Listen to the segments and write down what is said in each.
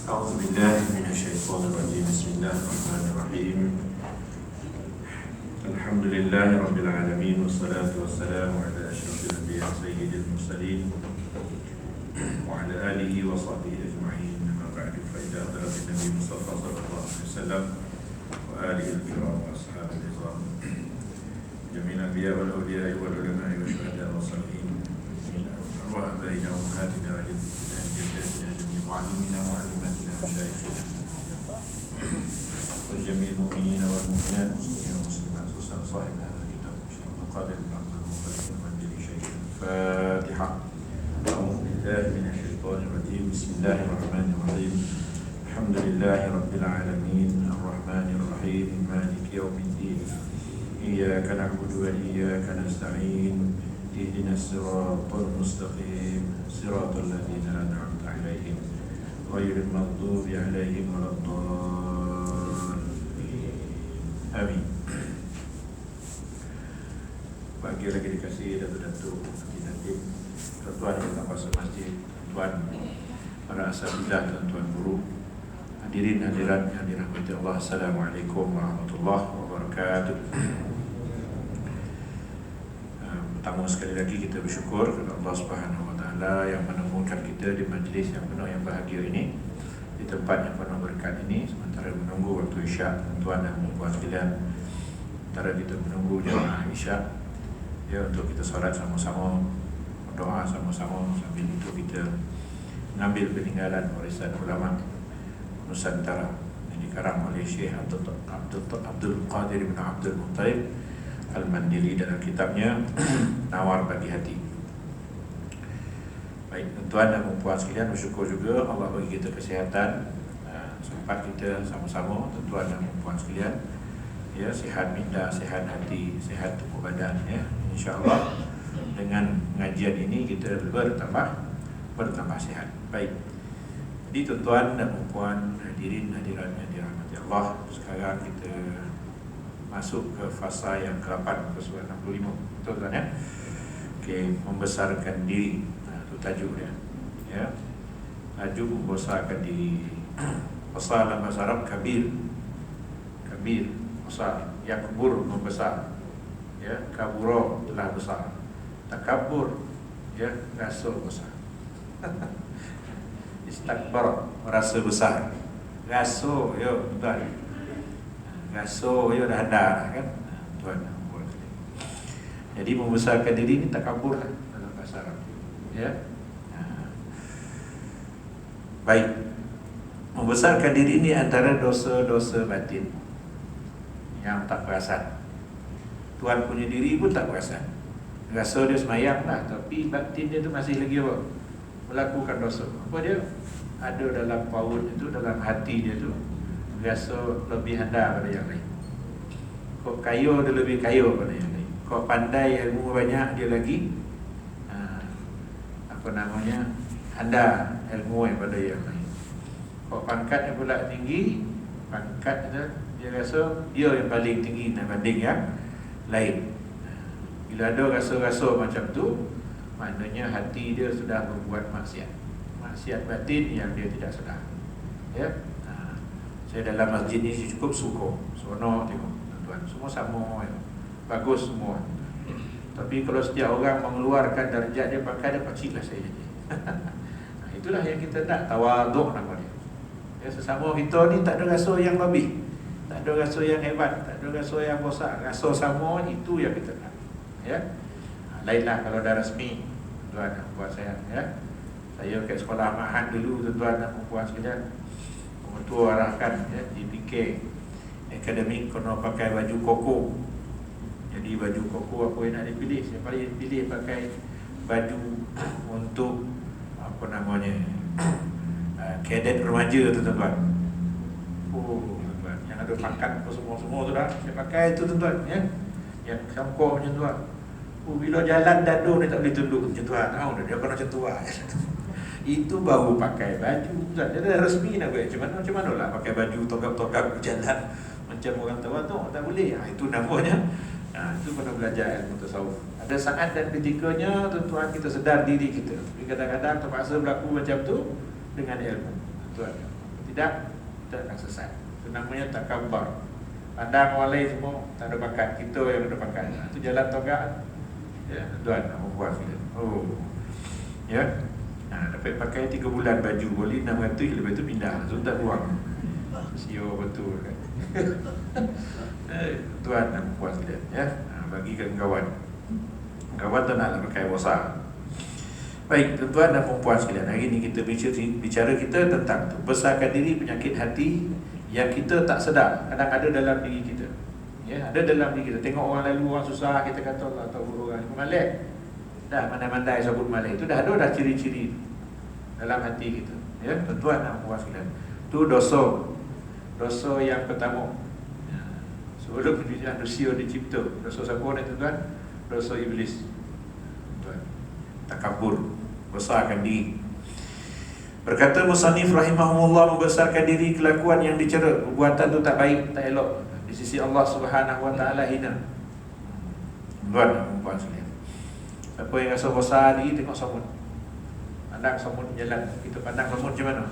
أعوذ بالله من الشيطان الرجيم. بسم الله الرحمن الرحيم. الحمد لله رب العالمين، والصلاة والسلام على أشرف الأنبياء سيد المرسلين وعلى آله وصحبه أجمعين. أما بعد، فإذا حضرة النبي المصطفى صلى الله عليه وسلم وآله الكرام وأصحابه العظام جميع الأنبياء والأولياء والعلماء والشهداء والصالحين أرواح آبائنا وأمهاتنا وجداتنا جميع معلمينا ومعلماتنا ومشايخنا وجميع المؤمنين والمؤمنات والمسلمين والمسلمات خصوصا صاحب هذا الكتاب الشيخ عبد القادر بن عبد المطلب المنجلي شيخ الفاتحة. أعوذ بالله من الشيطان الرجيم. بسم الله الرحمن الرحيم. الحمد لله رب العالمين الرحمن الرحيم مالك يوم الدين. إياك نعبد وإياك نستعين. اهدنا الصراط المستقيم صراط الذين أنعمت عليهم غير المغضوب عليهم ولا الضالين. Amin. Bagi lagi dikasih datuk-datuk, nanti tuan-tuan yang masuk masjid, tuan para asatidzah, tuan-tuan guru, hadirin hadirat yang dirahmati Allah. Assalamualaikum warahmatullahi wabarakatuh. Pertama sekali lagi kita bersyukur kepada Allah Subhanahu Wa Taala yang menemukan kita di majlis yang penuh yang bahagia ini, di tempat yang penuh berkat ini, sementara menunggu waktu Isyak. Tuan dan puan sekalian, sementara kita menunggu jemaah Isyak, ya, untuk kita solat sama-sama, berdoa sama-sama. Sambil itu kita mengambil peninggalan warisan ulama Nusantara yang dikarang oleh Syekh Abdul Qadir bin Abdul Muttalib Al-Mandili dalam kitabnya Nawar Bagi Hati. Baik, tuan dan puan sekalian, bersyukur juga Allah bagi kita kesihatan, sempat kita sama-sama, tuan dan puan sekalian, ya, sihat minda, sihat hati, sihat tubuh badan, ya. InsyaAllah dengan pengajian ini kita bertambah sihat. Baik, jadi tuan dan puan, hadirin hadirat yang dirahmati Allah, sekarang kita masuk ke fasa yang ke-8, ke 65. Betul kan, ya? Okey, membesarkan diri. Itu tajuk dia. Ya. Tajuk membesarkan diri. Besar dalam bahasa Arab kabir. Kabir, besar. Yakbur, membesar. Ya, kaburo telah besar. Takabur, ya, rasa besar. Istakbar, merasa besar. Rasa, ya, betul. Raso ya dah ada kan, tuan. Jadi membesarkan diri ini takabur dalam bahasa Arab, ya. Baik, membesarkan diri ini antara dosa-dosa batin yang tak perasan. Tuan punya diri pun tak perasan. Rasa dia semayang lah, tapi batin dia tu masih lagi apa? Melakukan dosa. Apa dia? Ada dalam paut itu, dalam hati dia tu rasa lebih handal pada yang lain. Kok kaya dia lebih kaya pada yang lain. Kok pandai ilmu banyak dia lagi handal ilmu daripada yang lain. Kok pangkatnya pula tinggi, pangkat dia rasa dia yang paling tinggi dibanding yang lain. Bila ada rasa-rasa macam tu, maknanya hati dia sudah membuat maksiat batin yang dia tidak sedar, ya. Saya dalam masjid ni cukup suka, seronok tengok tuan-tuan, semua sama, ya. Bagus semua. Tapi kalau setiap orang mengeluarkan darjat dia, pakai dia pacilah saya jadi. Itulah yang kita nak, tawaduk nama dia. Ya, sesama kita ni tak ada rasa yang lebih, tak ada rasa yang hebat, tak ada rasa yang besar, rasa sama, itu yang kita nak, ya. Lainlah kalau dah rasmi, tuan dan puan saya, ya. Saya ke sekolah Mahan dulu, tuan dan puan sekalian. Itu arahkan, ya, dipikir akademik kena pakai baju koko. Jadi baju koko apa yang nak dipilih? Saya paling pilih pakai baju untuk kadet remaja tu, tuan-tuan. Tuan-tuan, yang ada pangkat apa semua tu dah saya pakai itu, tuan-tuan, ya. Yang sangkor macam tu lah. Bila jalan dadu dia tak boleh tunduk macam tu lah. Tahu dia kena macam tu lah. Itu baru pakai baju. Dia dah resmi nak buat macam mana lah pakai baju togak-togak berjalan macam orang tua tu, tak boleh. Itu namanya itu kena belajar ilmu tasawuf. Ada saat dan ketikanya tuan-tuan kita sedar diri kita. Kadang-kadang terpaksa berlaku macam tu dengan ilmu, tuan. tidak, kita akan sesat. Itu namanya takabbar. Pandang orang lain semua tak ada bakat, kita yang ada bakat. Itu jalan tonggak. Ya, tuan nak membuat kita. Oh. Ya. Dapat pakai 3 bulan baju boleh 600, lepas tu pindah. So tak buang. Sio betul kan. Tuan nak membuat kita, ya. Bagikan kawan. Kawan tak naklah pakai bosan. Baik, tuan-tuan dan perempuan sekalian, hari ini kita bicara kita tentang tu, besarkan diri, penyakit hati yang kita tak sedar, kadang ada dalam diri kita. Ya, ada dalam diri kita. Tengok orang lalu, orang susah, kita kata Allah tahu orang ni malek. Dah mandai-mandai sebut malek. Itu dah ada ciri-ciri dalam hati kita. Ya, tuan-tuan dan perempuan sekalian. Tu dosa yang pertama. Ya. Sebelum manusia dicipta, dosa siapa ni tuan-tuan? Dosa iblis. Tuan. Takabur, besarkan diri. Berkata musannif rahimahumullah, membesarkan diri kelakuan yang dicela, perbuatan tu tak baik, tak elok, di sisi Allah Subhanahu wa taala hina. Tuan dan puan sekalian, siapa yang rasa besar diri, tengok semut. Pandang semut jalan, kita pandang semut macam mana?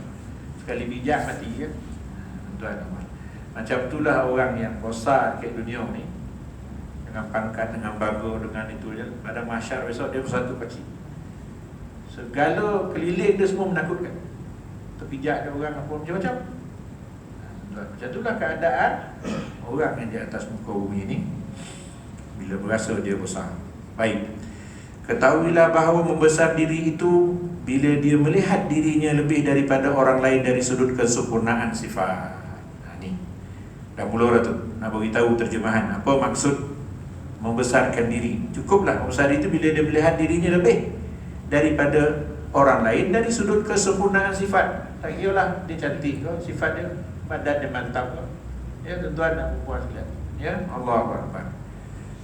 Sekali bijak mati kan. Tuan dan puan, macam itulah orang yang besar ke dunia ni, dengan pangkat, dengan bangga, dengan itu je. Pada mahsyar besok dia bersatu kecil. Segala keliling dia semua menakutkan. Terpijak dia orang apa macam-macam. Macam itulah keadaan orang yang di atas muka bumi ini bila berasa dia besar. Baik. Ketahuilah bahawa membesar diri itu bila dia melihat dirinya lebih daripada orang lain dari sudut kesempurnaan sifat. Ni dah mula dah tu. Nak beritahu terjemahan apa maksud membesarkan diri. Cukuplah membesar itu bila dia melihat dirinya lebih daripada orang lain dari sudut kesempurnaan sifat. Tak kira lah dia cantik ke, sifat dia, badan dia mantap ke. Ya, tuan-tuan dan perempuan sekalian. Ya, Allahu Akbar.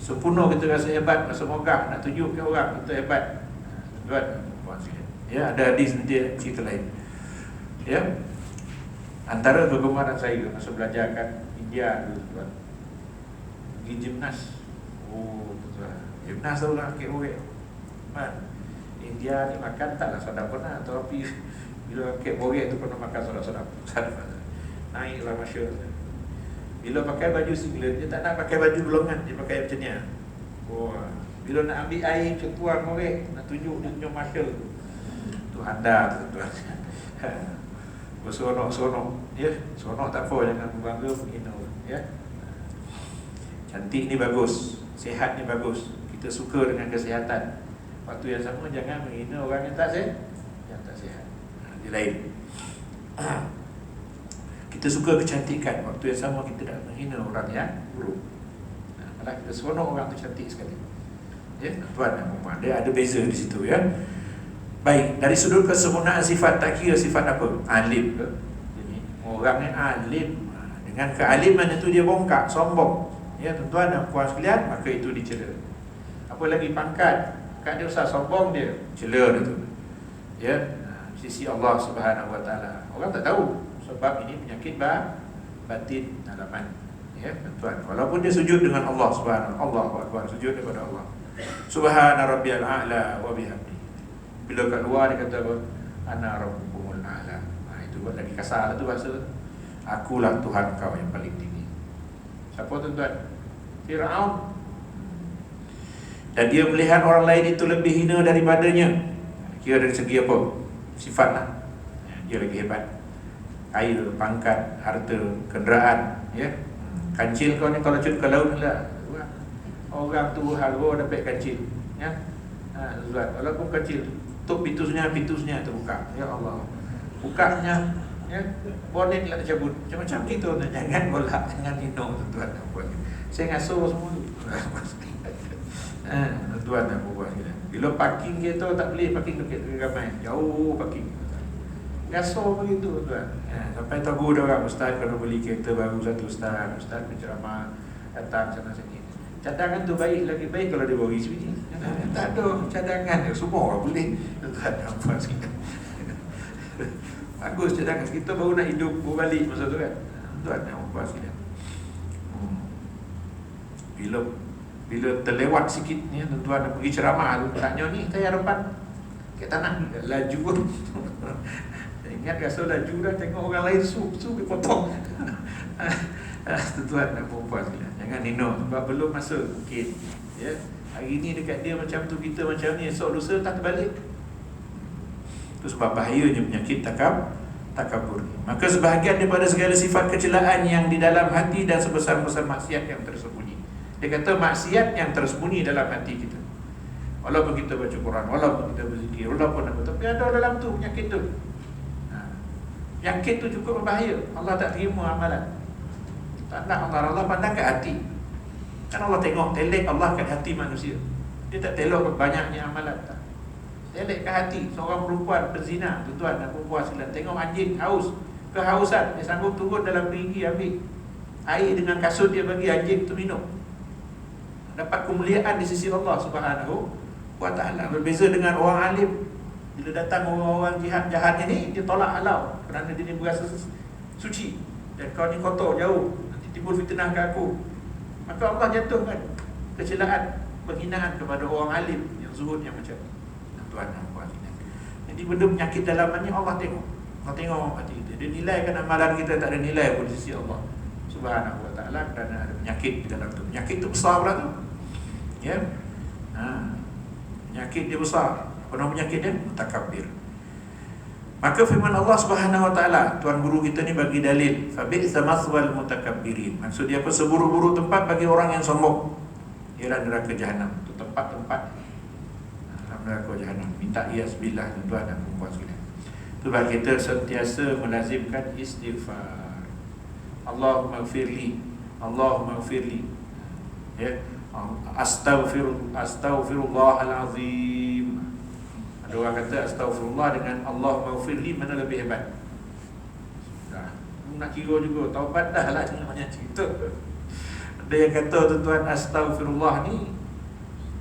Sempurna kita rasa hebat, rasa mogah, nak tunjuk ke orang kita hebat. Tuan dan perempuan sekalian. Ya, ada hadis nanti cerita lain. Ya. Antara kegemaran saya masa belajar kat India dulu, tuan. Pergi gimnas. Oh, tuan. Gimnas tu lah kek-kek. Man. India ni makan taklah sadap pernah, tapi bila kek borek tu pernah makan sadap-sadap. Naiklah masyur. Bila pakai baju singlet, dia tak nak pakai baju golongan, dia pakai macam ni. Oh, bila nak ambil air ketuang borek, nak tunjuk dia punya masyur. Tu anda tu tuan. Berseronok-seronok, ya. Seronok tak apa, jangan berbangga menghina, ya. Cantik ni bagus, sihat ni bagus. Kita suka dengan kesihatan. Waktu yang sama jangan menghina orang yang tak sihat. Dia lain. Kita suka kecantikan, waktu yang sama kita tak menghina orang yang buruk. Malah kita seronok orang tu cantik sekali. Ya, tuan dan puan, dia ada beza di situ, ya. Baik, dari sudut kesempurnaan sifat, tak kira sifat apa, alim ke. Jadi orang yang alim, dengan kealiman itu dia bongkak, sombong. Ya, tuan dan puan sekalian, maka itu dicela. Apa lagi pangkat, kan dia usah sombong dia, cela dia tu. Ya, sisi Allah Subhanahu wa taala. Orang tak tahu sebab ini penyakit batin dalaman. Ya, tuan. Walaupun dia sujud dengan Allah Subhanahu, Allahu Akbar, sujud kepada Allah. Subhana rabbiyal a'la wa bihamdi. Bila kat luar dia kata apa? Ana rabbukumul a'la. Itu buat lagi kasar tu bahasa. Akulah Tuhan kau yang paling tinggi. Siapa tuan-tuan? Firaun. Dan dia melihat orang lain itu lebih hina daripadanya. Kira dari segi apa? Sifat lah. Dia lagi hebat. Air, pangkat, harta, kenderaan. Ya. Kancil kau ni kalau cun ke laut lah. Orang tu haru dapat kancil. Ya. Walaupun kecil, tutup pintusnya terbuka. Ya Allah. Bukanya, ya. Bonet lah cabut. Macam-macam gitu. Jangan bolak, jangan hina tuan-tuan. Saya ngasuh semua tu. Tuan dan perempuan kita. Bila parking kereta tak boleh parking dekat ramai, jauh parking. Ngasuh begitu tuan. Sampai tahu dah orang, ustaz kalau beli kereta baru satu ustaz berceramah datang sana sini. Cadangan tu baik, lagi baik kalau dia bawa sebiji. Tak ada cadangan, semua orang boleh. Tuan dan perempuan kita. Bagus cadangan, kita baru nak hidup berbalik masa tu kan. Tuan dan perempuan kita. Bila terlewat sikit ni, tuan-tuan nak pergi ceramah tu, tanya ni saya harapan ke tanah laju pun. Ingat rasa laju dah, tengok orang lain su dia potong. Tuan dan perempuan sekalian, jangan nino sebab belum masa mungkin. Ya, hari ni dekat dia macam tu, kita macam ni, esok lusa tak terbalik. Itu sebab bahayanya penyakit takabur. Maka sebahagian daripada segala sifat kecelaan yang di dalam hati dan sebesar-besar maksiat yang tersembunyi. Dia kata maksiat yang tersembunyi dalam hati kita. Walaupun kita baca Quran, walaupun kita berzikir, walaupun apa, tapi ada dalam tu penyakit tu. Penyakit tu cukup berbahaya. Allah tak terima amalan. Tak nak Allah pandang ke hati. Kan Allah tengok, telek Allah kat hati manusia. Dia tak telok banyaknya amalan, tak. Telek ke hati. Seorang perempuan berzina, tuan dan perempuan sekalian, tengok anjing haus, kehausan, dia sanggup turun dalam perigi ambil air dengan kasut, dia bagi anjing tu minum. Dapat kemuliaan di sisi Allah Subhanahu wa ta'ala. Berbeza dengan orang alim. Bila datang orang-orang jahat ini, dia tolak halau kerana dia berasa suci. Dan kau ni kotor, jauh, nanti timbul fitnah ke aku. Maka Allah jatuhkan kecelaan, penghinaan kepada orang alim yang zuhud yang macam ni. Tuan dan puan. Jadi benda penyakit dalamannya Allah tengok. Allah tengok hati kita. Dia nilaikan amalan kita tak ada nilai pun di sisi Allah Subhanahu wa ta'ala kerana ada penyakit di dalam tu. Penyakit tu besar pula tu. Ya. Penyakit dia besar. Apa nama penyakit dia? Mutakabbir. Maka firman Allah Subhanahu wa ta'ala, tuan guru kita ni bagi dalil, fa bi'sa maswal mutakabbirin. Maksud dia apa? Seburuk-buruk tempat bagi orang yang sombong ialah neraka jahanam. Itu tempat-tempat dalam neraka jahanam. Minta iyas billah tuan dan perempuan sekalian. Sebab kita sentiasa melazimkan istighfar. Allahumma gfirli, Allahumma gfirli. Ya, astaghfirullahal-azim. Ada orang kata astaghfirullah dengan Allahumma gfirli, mana lebih hebat? Dah, nak kira juga, taubat dah lah namanya cerita. Ada yang kata tuan, astaghfirullah ni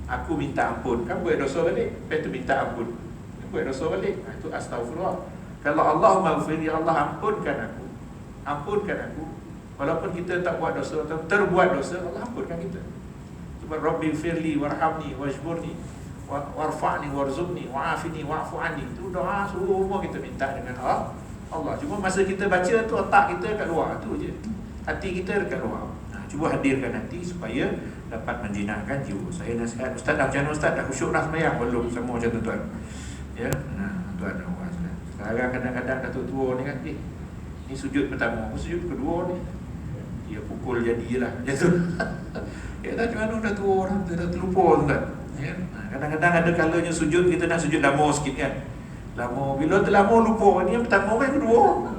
aku minta ampun. Kan buat dosa balik, lepas tu minta ampun. Buat dosa balik, itu astaghfirullah. Kalau Allahumma gfirli, Allah ampunkan aku. Ampunkan aku. Walaupun kita tak buat dosa atau terbuat dosa, Allah ampunkan kita. Sebab Rabbi gfirli warhamni wajburni warfa'ni warzuqni wa'afini wa'fu anni. Itu doa semua kita minta dengan Allah. Cuma masa kita baca tu otak kita kat luar tu je. Hati kita dekat luar. Cuba hadirkan hati supaya dapat menjinakkan jiwa. Saya nasihat ustaz dah macam mana ustaz? Dah khusyuk dah sembahyang belum? Sama macam tu tuan. Ya, tuan dan puan. Sekarang kadang-kadang Datuk tua ni kan, ni sujud pertama, sujud kedua ni dia pukul jadilah macam tu. Ya dah, macam mana dah tua orang tu dah terlupa tuan. Ya, kadang-kadang ada kalanya sujud kita nak sujud lama sikit kan. Lama, bila terlama lupa ni yang pertama kan kedua.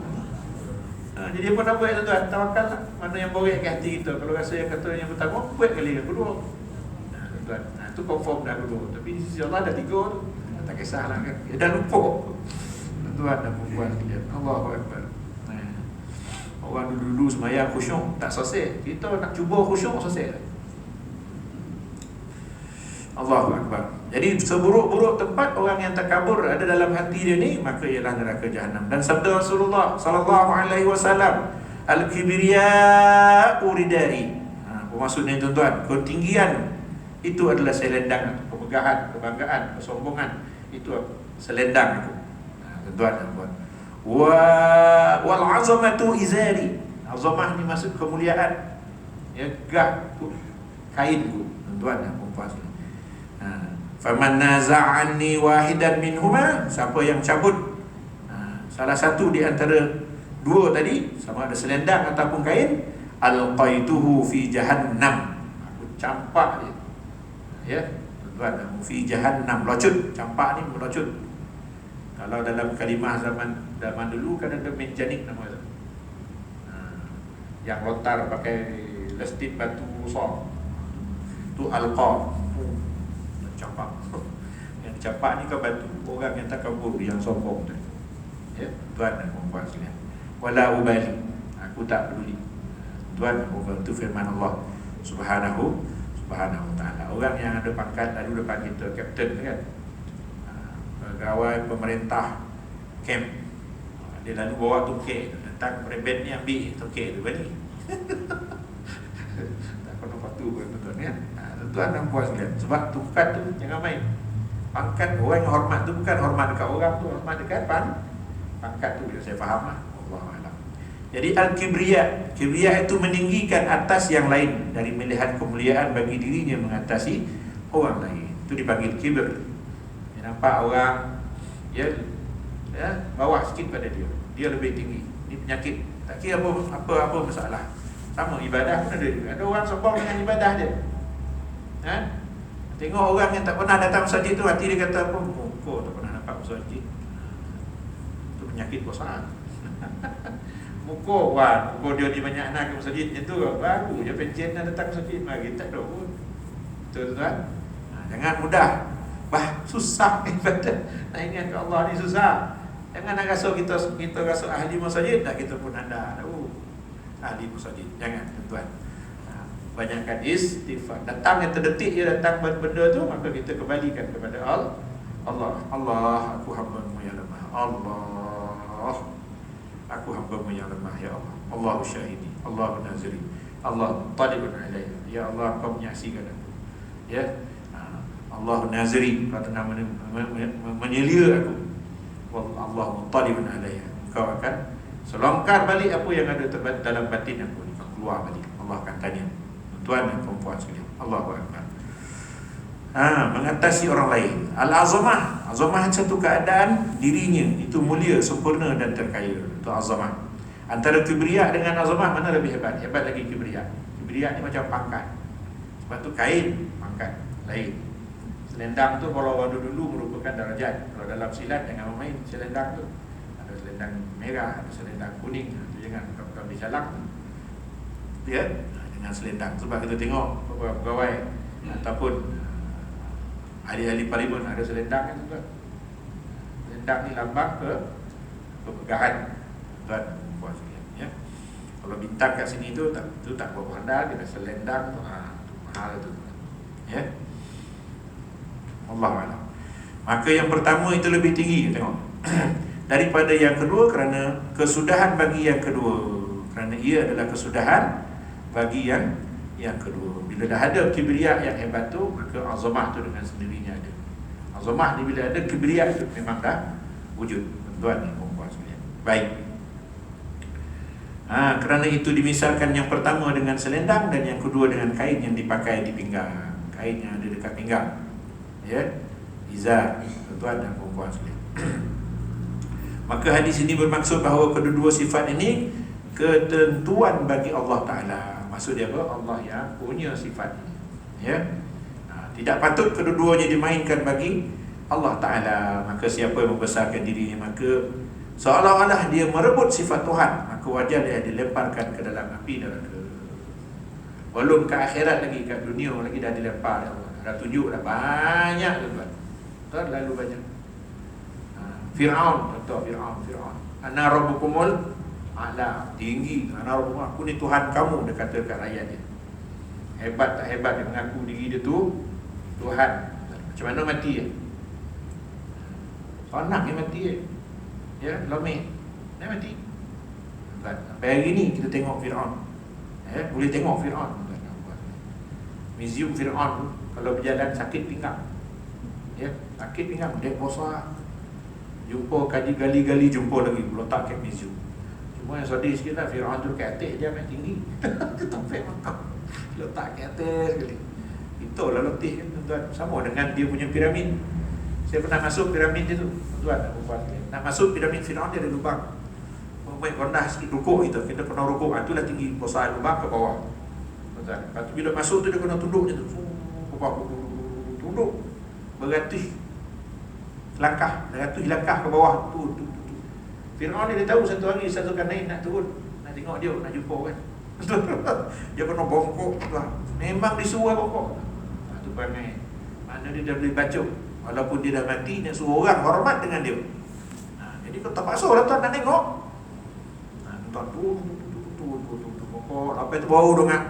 Jadi apa nak buat tuan? Tawakal lah. Mana yang borek ke hati kita. Kalau rasa yang kata yang pertama, buat kali yang kedua. Tuan, itu confirm dah dulu. Tapi di sisi Allah dah 3 tu. Tak kisahlah kan. Dia dah lupa. Tuan dan perempuan sekalian. Allahu Akbar. Orang dulu-dulu semayang khusyuk tak selesai. Kita nak cuba khusyuk selesai. Allahu Akbar. Jadi seburuk-buruk tempat orang yang takabur ada dalam hati dia ni, maka ialah neraka jahanam. Dan sabda Rasulullah sallallahu alaihi wasallam, al-kibriya'u ridai. Apa maksudnya tuan-tuan? Ketinggian itu adalah selendang, kemegahan, kebanggaan, kesombongan itu selendang aku. Tuan-tuan dan puan. Wal 'azamatu izari. Azamah ni maksud kemuliaan. Ya, gah kainku, tuan-tuan dan puan. Faman naza'anni wahidan minhuma, siapa yang cabut salah satu di antara dua tadi, sama ada selendang ataupun kain, alqaituhu fi jahannam, aku campak dia. Ya, tuan, fi jahannam, locut, campak ni melocut. Kalau dalam kalimah zaman dulu kan ada menjanik nama tu. Yang lontar pakai lastik batu besar. Tu alqa. Campak. Yang campak ni kau batu orang yang takabur, yang sombong tu. Ya, tuan dan puan sekalian. Wala ubali, aku tak peduli. Tuan dan puan, itu firman Allah Subhanahu wa ta'ala. Orang yang ada pangkat lalu depan kita, kapten kan, pegawai pemerintah camp, dia lalu bawa tokek, datang perebet ni ambil tokek tu balik. Tak pernah patuh pun tuan kan. Tuan dan puan sekalian, sebab tukat tu jangan main. Pangkat orang yang hormat tu bukan hormat dekat orang tu, hormat dekat pangkat tu yang saya faham lah. Wallahualam. Jadi al-kibriya, kibriya itu meninggikan atas yang lain dari melihat kemuliaan bagi dirinya mengatasi orang lain. Itu dipanggil kibr. Dia nampak orang ya bawah sikit pada dia, dia lebih tinggi. Ini penyakit. Tak kira apa masalah. Sama ibadah pun ada juga. Ada orang sombong dengan ibadah dia. Tengok orang yang tak pernah datang masjid tu, hati dia kata apa? Kau tak pernah nampak masjid. Itu penyakit besar. Muka dia di banyak anak ke masjidnya tu baru je pencen dah datang masjid. Mari tak ada pun. Betul tuan? Jangan mudah. Susah ibadah. Nak ingat ke Allah ni susah. Jangan nak rasa kita rasa ahli masjid, tak kita pun anda ahli masjid. Jangan tuan. Banyakkan istighfar. Datang yang terdetik dia datang benda tu, maka kita kembalikan kepada Allah, aku hamba-Mu yang lemah. Allah, aku hamba-Mu yang lemah ya Allah. Allahu syahidi, Allahu naziri, Allah talibun alayya. Ya Allah, Kau menyaksikan aku. Ya. Allahu naziri, Kau tengah menyelia aku. Allahu talibun alayya. Kau akan selongkar balik apa yang ada dalam batin aku ni. Kau keluar balik. Allah akan tanya. Tuan dan perempuan sekalian, Allahu Akbar. Mengatasi orang lain. Al-azamah, azamah satu keadaan dirinya itu mulia, sempurna dan terkaya. Itu azamah. Antara kibriya dengan azamah mana lebih hebat? Hebat lagi kibriya. Kibriya ni macam pangkat. Sebab tu kain pangkat lain. Selendang tu kalau dulu merupakan darajat. Kalau dalam silat jangan main selendang tu. Ada selendang merah, ada selendang kuning. Tu jangan kau disalak. Ya, dengan selendang. Sebab kita tengok beberapa pegawai ataupun ahli-ahli parlimen ada selendang kan tuan. Selendang ni lambang kemegahan tuan puan sekalian ya. Kalau bintang kat sini tu tak berapa handal, dia selendang tu mahal tu ya. Wallahualam. Maka yang pertama itu lebih tinggi tengok daripada yang kedua kerana kesudahan bagi yang kedua. Kerana ia adalah kesudahan bagi yang kedua. Bila dah ada kibriya yang hebat tu, maka azamah tu dengan sendirinya ada. Azamah ni bila ada kibriya tu memang dah wujud. Tuan dan puan sekalian. Baik. Kerana itu dimisalkan yang pertama dengan selendang dan yang kedua dengan kain yang dipakai di pinggang. Kain yang ada dekat pinggang. Ya. Izar. Tuan dan puan sekalian. Maka hadis ini bermaksud bahawa kedua-dua sifat ini ketentuan bagi Allah Ta'ala. Maksud dia apa? Allah yang punya sifat ini ya. Tidak patut kedua-duanya dimainkan bagi Allah Ta'ala. Maka siapa yang membesarkan dirinya, maka seolah-olah dia merebut sifat Tuhan, maka wajar dia dilemparkan ke dalam api neraka. Belum ke akhirat lagi, ke dunia lagi dah dilempar Allah. Dah tunjuk dah banyak tuan. Terlalu banyak. Fir'aun, contoh Fir'aun. Ana rabbukumul a'la, tinggi. Ana rabbukum, aku ni Tuhan kamu, dia kata kat rakyat dia. Hebat tak hebat dia mengaku diri dia tu Tuhan. Macam mana mati dia? Seorang dia mati dia. Ya, lomeh. Dia mati. Sampai hari ni kita tengok Fir'aun. Boleh tengok Fir'aun. Museum Fir'aun kalau berjalan sakit pinggang. Ya, sakit pinggang, dia besar. Jumpa gali-gali jumpa lagi letak kat museum. Cuma yang sedih sikit lah, Fir'aun tu kat atas dia main tinggi. Sampai makam letak kat atas sekali. Itulah letih kan tuan. Sama dengan dia punya piramid. Saya pernah masuk piramid dia tu tuan. Nak masuk piramid Fir'aun dia ada lubang. Main rendah sikit rukuk kita pernah rukuk. Itulah tinggi besar lubang ke bawah. Tuan. Lepas tu bila masuk tu dia kena tunduk je tu. Tunduk beratus langkah ke bawah tu. Fir'aun ni dia tahu satu hari satu kan naik nak turun, nak tengok dia, nak jumpa kan. Dia kena bongkok lah. Memang disuruh bongkok. Tu perangai. Mana dia dah boleh baca. Walaupun dia dah mati, dia suruh orang hormat dengan dia. Jadi kau terpaksa lah tuan nak tengok. Tuan tu bongkok. Lepas tu baru dongak.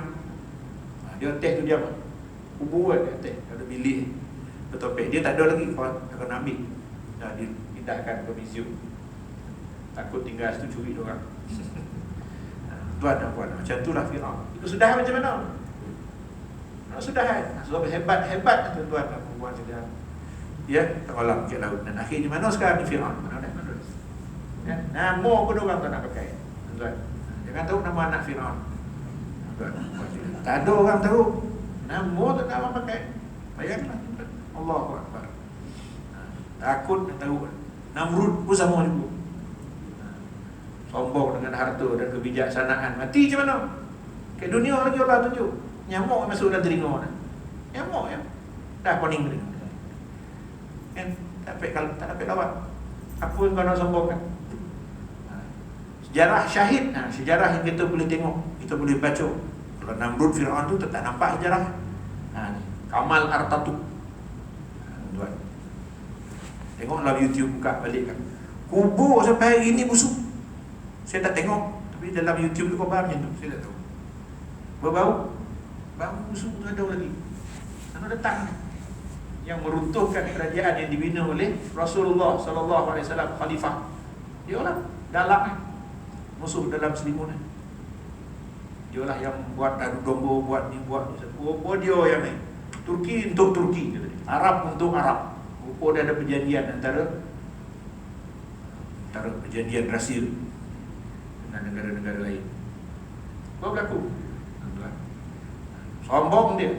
Dia atas tu diam. Kubur kan atas. Ada bilik. Bertopik. Dia tak ada lagi. Kau akan ambil. Dipindahkan ke museum. Takut tinggal situ curi dia orang. Tuan dan puan, macam itulah Fir'aun. Itu sudah macam mana? Sudah sebab hebat tuan dan puan sekalian. Ya, tenggelam ke laut. Dan akhirnya mana sekarang ni Fir'aun? Mana? Kan? Nama pun orang tak nak pakai. Tuan. Jangan tahu nama anak Firaun. Tuan. Tak ada orang tahu. Nama tak nak orang pakai. Bayanglah. Allahu Akbar. Takut nak tahu. Namrud pun sama juga. Sombong dengan harta dan kebijaksanaan. Mati macam mana? Ke dunia lagi Allah tunjuk. Nyamuk masuk dalam telinga. Nyamuk ya. Dah kuning telinga. Kan? Tak dapat lawan. Apa yang kau nak sombongkan? Sejarah syahid. Sejarah yang kita boleh tengok, kita boleh baca. Kalau Namrud, Firaun tu tak nampak sejarah. Kamal Artatuk. Tuan. Tengoklah YouTube, buka balik kan. Kubur sampai hari ini busuk. Saya tak tengok, tapi dalam YouTube tu khabar macam tu, saya tak tahu. Berbau, bau busuk tu ada lagi. Mana datang? Yang meruntuhkan kerajaan yang dibina oleh Rasulullah sallallahu alaihi wasallam, khalifah. Dia lah dalam musuh dalam selimunan. Dia lah yang buat adu domba, buat ni, buat ni. Rupa dia yang ni. Turki untuk Turki, Arab untuk Arab. Rupa dia ada perjanjian antara perjanjian rahsia dengan negara-negara lain. Apa berlaku? Sombong dia.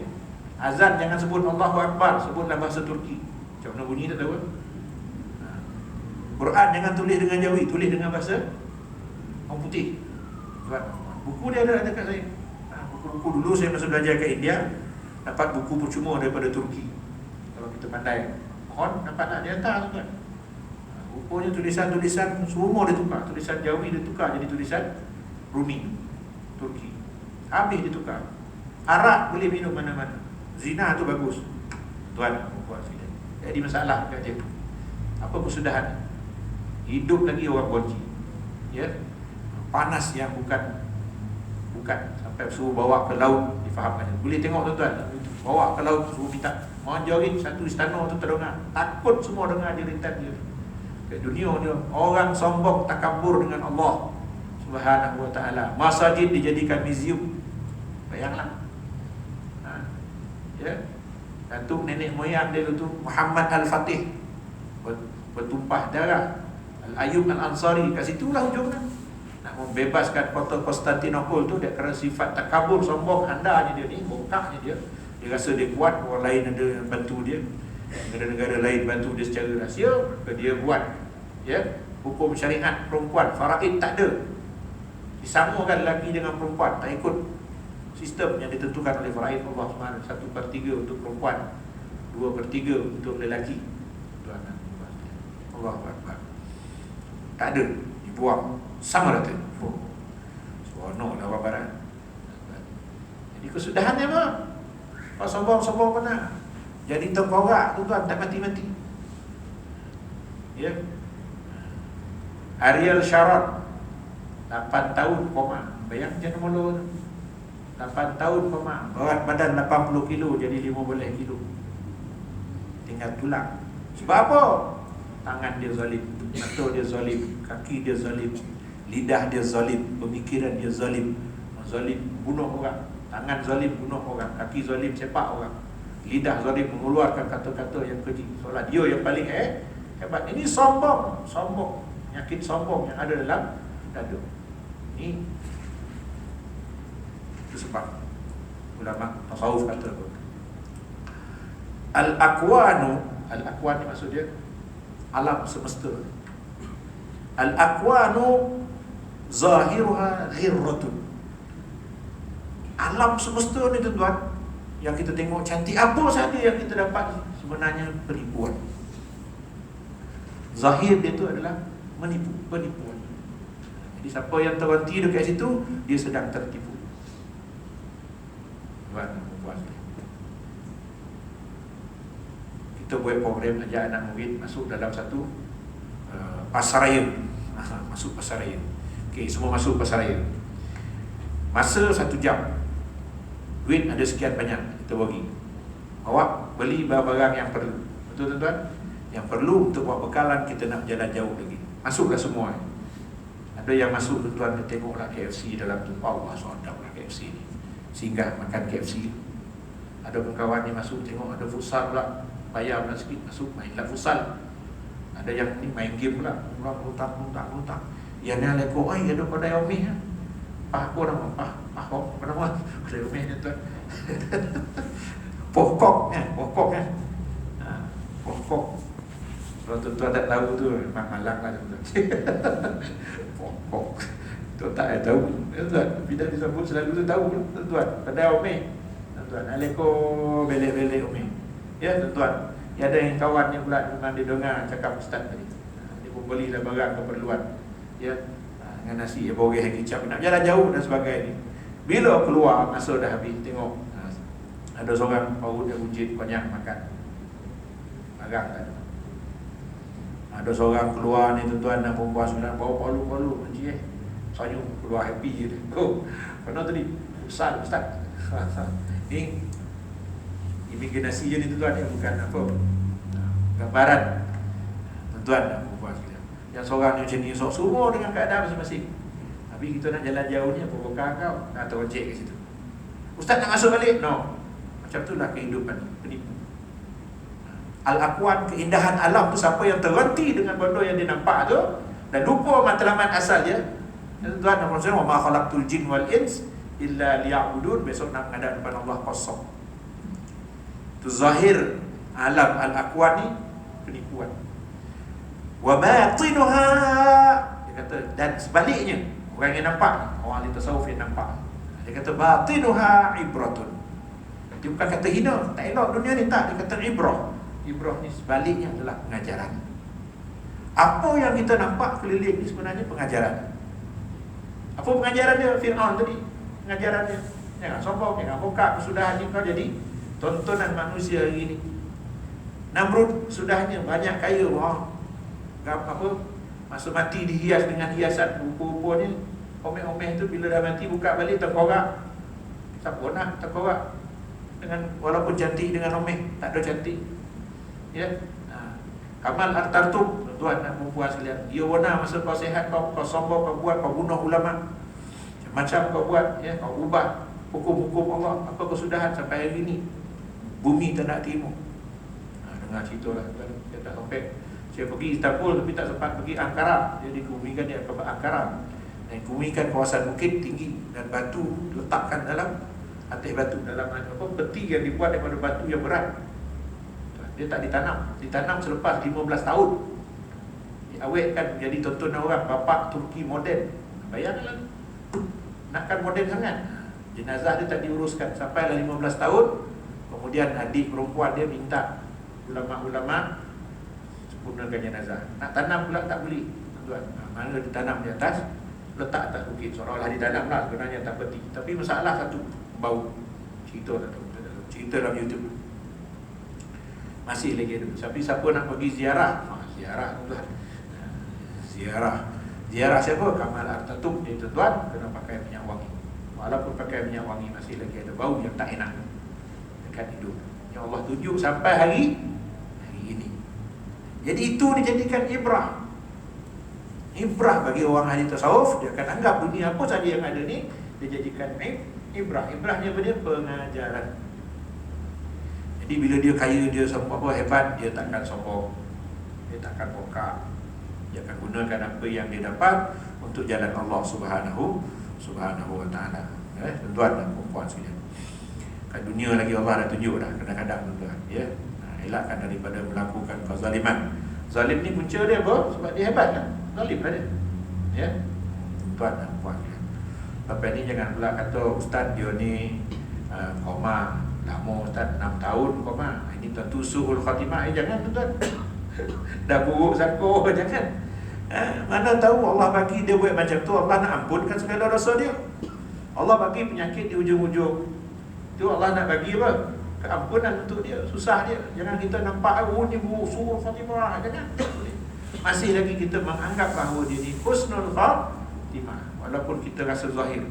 Azan jangan sebut Allahu Akbar, sebutlah bahasa Turki. Macam mana bunyi tak tahu. Quran jangan tulis dengan Jawi, tulis dengan bahasa orang putih. Buku dia ada dekat saya. Buku-buku dulu saya masa belajar ke India, dapat buku percuma daripada Turki. Kalau kita pandai mohon dapat nak dia hantar tu kan. Rupanya tulisan-tulisan semua dia tukar. Tulisan Jawi dia tukar jadi tulisan Rumi, Turki. Habis dia tukar. Arak boleh minum mana-mana. Zina tu bagus. Tuan, puan sekalian. Jadi masalah kat dia. Apa kesudahan? Hidup lagi orang bonci. Ya. Panas yang bukan sampai suruh bawa ke laut, difahamkan. Boleh tengok tuan-tuan. Bawa ke laut suruh minta. Mau jogging satu istana tu terdengar. Takut semua dengar jeritan dia. Kat dunia dia orang sombong takabur dengan Allah Subhanahu wa taala. Masjid dijadikan museum. Bayanglah. Ya. Datuk nenek moyang dia tu Muhammad Al-Fatih bertumpah darah. Al-Ayyub Al-Ansari kat situlah hujungnya. Nak membebaskan kota Konstantinopel tu dia kerana sifat takabur, sombong, andanya dia ni, bongkaknya dia. Dia rasa dia kuat, orang lain ada bantu dia. Negara-negara lain bantu dia secara rahsia, maka dia buat ya, hukum syariat perempuan, faraid tak ada. Disamakan lelaki dengan perempuan, tak ikut sistem yang ditentukan oleh faraid Allah SWT. 1/3 untuk perempuan, 2/3 untuk lelaki. Tuan Allah Akbar. Tak ada, dibuang sama rata. Seronok lah orang barat. Jadi kesudahannya apa? Kalau sombong-sombong pernah jadi tengkorak tu tuan, tak mati-mati. Ya. Ariel Sharon 8 tahun koma. Bayang macam mana 8 tahun koma. Berat badan 80 kilo jadi 15 kilo. Tinggal tulang. Sebab apa? Tangan dia zalim, mata dia zalim, kaki dia zalim, lidah dia zalim, pemikiran dia zalim. Zalim bunuh orang. Tangan zalim bunuh orang, kaki zalim sepak orang. Lidah zalim mengeluarkan kata-kata yang keji. Soalnya dia yang paling hebat. Ini sombong, penyakit sombong yang ada dalam dada. Ini itu sebab ulama tasawuf kata al-aqwan ni maksud dia alam semesta. Al-aqwanu zahiruha ghirratun. Alam semesta ni tuan-tuan, yang kita tengok cantik, apa saja yang kita dapat sebenarnya penipuan. Zahir dia tu adalah penipuan. Jadi siapa yang terhenti dekat situ, dia sedang tertipu. Kita buat program ajak anak murid masuk dalam satu pasaraya. Masuk pasaraya. Okey, semua masuk pasaraya. Masa 1 jam. Duit ada sekian banyak, kita bagi. Awak beli barang yang perlu. Betul tuan-tuan? Yang perlu untuk buat bekalan, kita nak jalan jauh lagi. Masuklah semua. Ada yang masuk tuan-tuan, dia tengoklah KFC dalam tu. Allah SWT KFC ni. Singgah makan KFC. Ada kawan yang masuk, tengok ada futsal pula. Bayar pula sikit, masuk mainlah futsal. Ada yang ni main game pula, orang hutang. Yang ni leko, ai ada pada Umi ha. Apa nama? Apa nama? Pada Umi ni tuan. Pokok kan. Pokok. Kalau tuan-tuan tak tahu tu memang malang lah tuan. Pokok. Tuan tak tahu. Tuan bila disebut selalu tu tahu tuan. Pada Umi. Tuan aleko belek-belek Umi. Ya tuan. Ya ada yang kawan yang pula memang dia dengar cakap ustaz tadi. Dia pun belilah barang keperluan. Ya. Dengan nasi ya boreh kicap nak jalan jauh dan sebagainya. Bila keluar masa dah habis tengok ada seorang baru dia ujit banyak makan. Barang tak ada. Ada seorang keluar ni tuan-tuan dan perempuan sembilan bawa palu kunci saya keluar happy je. Oh, mana tadi? Ustaz. Ni imigrasi je ni tuan-tuan, ni bukan apa gambaran tuan-tuan dan perempuan sekalian. Yang seorang ni macam ni semua dengan keadaan masing-masing. Habis kita nak jalan jauh ni apa bekal kau nak terojek kat situ. Ustaz nak masuk balik? No. Macam itulah kehidupan ni, penipu. Al-aqwan, keindahan alam tu siapa yang terhenti dengan benda yang dia nampak tu dan lupa matlamat asal dia. Tuan dan puan, wa ma khalaqtul jin wal ins illa liya'budun. Besok nak menghadap depan Allah kosong. Tu zahir alam al-aqwan ni penipuan. Wa batinuha, dia kata, dan sebaliknya orang yang nampak, orang ahli tasawuf yang nampak, dia kata batinuha ibratun. Dia bukan kata hina, tak elok dunia ni, tak, dia kata ibrah. Ibrah ni sebaliknya adalah pengajaran. Apa yang kita nampak keliling ni sebenarnya pengajaran. Apa pengajaran dia? Fir'aun tadi pengajaran dia, jangan sombong, jangan bongkak kesudahan kau jadi tontonan manusia hari ni. Namrud sudahnya banyak kaya, apa masa mati dihias dengan hiasan rupa-rupanya. Omeh-omeh tu bila dah mati buka balik terkorak. Siapa nak terkorak dengan walaupun cantik dengan omeh, tak ada cantik. Ya. Kamal Artartum, tuan dan perempuan sekalian, dia warna masa kau sihat, kau sombong, kau buat, kau bunuh ulama, macam kau buat, ya, kau ubah hukum-hukum Allah, apa kesudahan sampai hari ini bumi tak nak terima. Dengar cerita lah, dia tak sampai. Saya pergi Istanbul tapi tak sempat pergi Ankara. Dia dikebumikan dia ke Ankara. Dan dikebumikan kawasan bukit tinggi dan batu letakkan dalam atas batu, dalam apa peti yang dibuat daripada batu yang berat. Dia tak ditanam selepas 15 tahun. Diawetkan menjadi tontonan orang, bapak Turki moden. Bayangkan nakkan moden sangat. Jenazah dia tak diuruskan sampailah 15 tahun. Kemudian adik perempuan dia minta ulama-ulama sempurnakan jenazah. Nak tanam pula tak boleh, tuan. Mana ditanam di atas, letak atas bukit, seolah-olah ditanam lah, sebenarnya tak peti. Tapi masalah satu, bau. Cerita tak tahu, cerita dalam YouTube. Masih lagi ada. Tapi siapa nak pergi ziarah? Ziarah tuan. Ziarah siapa? Kamal Artatum, dia tuan, kena pakai minyak wangi. Walaupun pakai minyak wangi masih lagi ada bau yang tak enak dekat hidung. Yang Allah tunjuk sampai hari ini. Jadi itu dijadikan ibrah. Ibrah bagi orang ahli tasawuf, dia akan anggap dunia apa saja yang ada ni dia jadikan ibrah. Ibrahnya apa dia? Pengajaran. Jadi bila dia kaya, dia apa hebat, dia takkan sombong, dia takkan bongkak. Dia akan gunakan apa yang dia dapat untuk jalan Allah Subhanahu wa ta'ala. Tuan dan perempuan sekalian, kat dunia lagi Allah dah tunjuk dah kadang-kadang tuan, ya. Elakkan daripada melakukan kezaliman. Zalim ni punca dia apa? Sebab dia hebat kan? Zalim lah dia. Ya. Tuan dan puan. Lepas ni jangan pula kata ustaz dia ni koma lama ustaz 6 tahun koma. Ini tentu su'ul khatimah. Jangan tuan. Dah buruk sangka, jangan. Mana tahu Allah bagi dia buat macam tu, Allah nak ampunkan segala dosa dia. Allah bagi penyakit di ujung-ujung. Tu Allah nak bagi apa? Keampunan untuk dia, susah dia. Jangan kita nampak ni buruk su'ul khatimah. Jangan. Masih lagi kita menganggap bahawa dia ni husnul khatimah, walaupun kita rasa zahir